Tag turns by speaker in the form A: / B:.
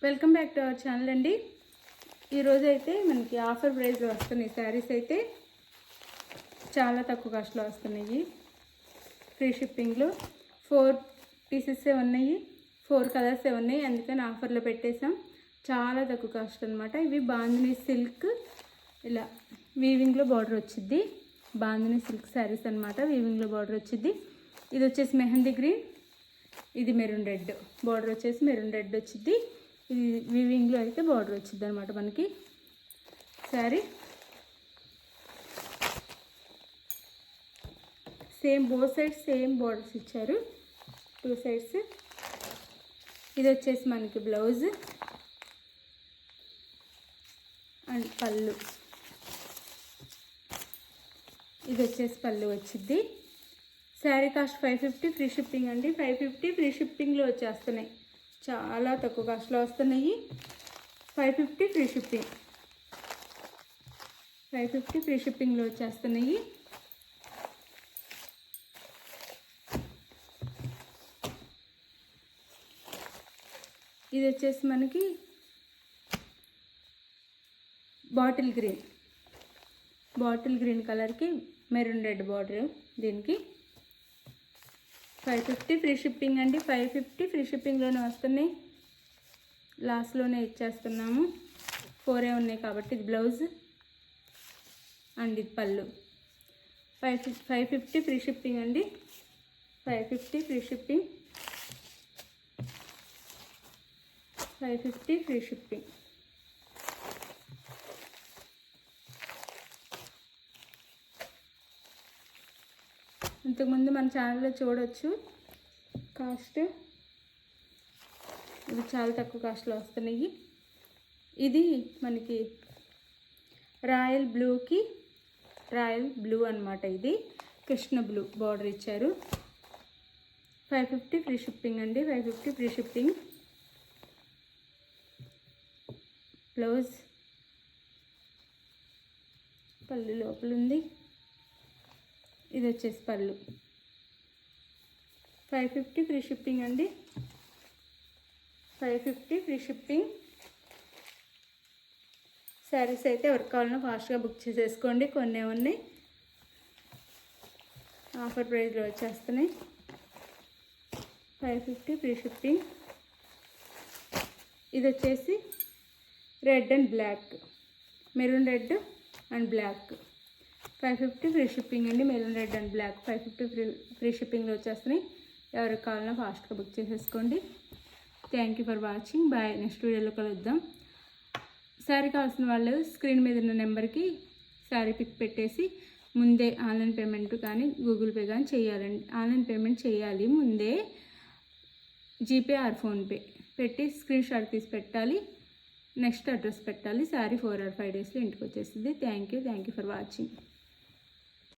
A: Welcome back to our channel అండి. ఈరోజు అయితే మనకి ఆఫర్ ప్రైస్లో వస్తున్నాయి శారీస్. అయితే చాలా తక్కువ కాస్ట్లో వస్తున్నాయి. ఫ్రీ షిప్పింగ్లో 4 పీసెసే ఉన్నాయి, 4 కలర్సే ఉన్నాయి. అందుకని ఆఫర్లో పెట్టేసాం. చాలా తక్కువ కాస్ట్ అనమాట. ఇవి బాందిని సిల్క్, ఇలా వీవింగ్లో బార్డర్ వచ్చింది. బాందిని సిల్క్ శారీస్ అనమాట. వీవింగ్లో బార్డర్ వచ్చింది. ఇది వచ్చేసి మెహందీ గ్రీన్, ఇది మెరూన్ రెడ్. బార్డర్ వచ్చేసి మెరూన్ రెడ్ వచ్చింది. ఇది వీవింగ్లో అయితే బార్డర్ వచ్చింది అనమాట. మనకి sari same both sides same borders ఇచ్చారు, 2 సైడ్స్. ఇది వచ్చేసి మనకి బ్లౌజ్ అండ్ పళ్ళు. ఇది వచ్చేసి పళ్ళు వచ్చింది. శారీ కాస్ట్ 550, ఫ్రీ షిప్పింగ్ అండి. 550 ఫ్రీ షిప్పింగ్లో వచ్చేస్తున్నాయి. చాలా తక్కువ కాస్ట్లో వస్తున్నాయి. 550 ఫ్రీ షిప్పింగ్, 550 ఫ్రీ షిప్పింగ్లో వచ్చేస్తున్నాయి. ఇది వచ్చేసి మనకి బాటిల్ గ్రీన్ కలర్కి మెరూన్ రెడ్ బార్డర్. దీనికి 550 ఫ్రీ షిప్పింగ్ అండి. 550 ఫ్రీ షిప్పింగ్లోనే వస్తున్నాయి. లాస్ట్లోనే ఇచ్చేస్తున్నాము. 4 ఉన్నాయి కాబట్టి. ఇది బ్లౌజ్ అండ్ ఇది పళ్ళు. 550 ఫ్రీ షిప్పింగ్ అండి. 550 ఫ్రీ షిప్పింగ్, 550 ఫ్రీ షిప్పింగ్. ఇంతకుముందు మన ఛానల్లో చూడవచ్చు కాస్ట్. ఇవి చాలా తక్కువ కాస్ట్లో వస్తున్నాయి. ఇది మనకి రాయల్ బ్లూ అనమాట. ఇది కృష్ణ బ్లూ బార్డర్ ఇచ్చారు. 550 ఫ్రీ షిప్పింగ్ అండి. 550 ఫ్రీ షిప్పింగ్. బ్లౌజ్ పళ్ళు లోపల ఉంది. ఇది వచ్చేసి పళ్ళు. 550 ఫ్రీ షిప్పింగ్ అండి. 550 ఫ్రీ షిప్పింగ్. శారీస్ అయితే ఎవరికి కావాలన్నా ఫాస్ట్గా బుక్ చేసేసుకోండి. కొన్ని ఉన్నాయి, ఆఫర్ ప్రైస్లో వచ్చేస్తున్నాయి. 550 ఫ్రీ షిప్పింగ్. ఇది వచ్చేసి red and black, maroon red and black. 550 free shipping అండి. Maroon red and black 550 free షిప్పింగ్లో వచ్చేస్తున్నాయి. ఎవరికి కావాలన్నా ఫాస్ట్గా బుక్ చేసేసుకోండి. Thank you for watching. Bye. Next వీడియోలో కలుద్దాం. శారీ కావాల్సిన వాళ్ళు స్క్రీన్ మీద ఉన్న నెంబర్కి శారీ పిక్ పెట్టేసి ముందే ఆన్లైన్ పేమెంట్ కానీ గూగుల్ పే కానీ చేయాలండి. ఆన్లైన్ పేమెంట్ చేయాలి ముందే. జీపే ఆర్ ఫోన్పే పెట్టి స్క్రీన్ షాట్ తీసి పెట్టాలి. నెక్స్ట్ అడ్రస్ పెట్టాలి. శారీ 4 or 5 డేస్లో ఇంటికి వచ్చేస్తుంది. Thank you for watching.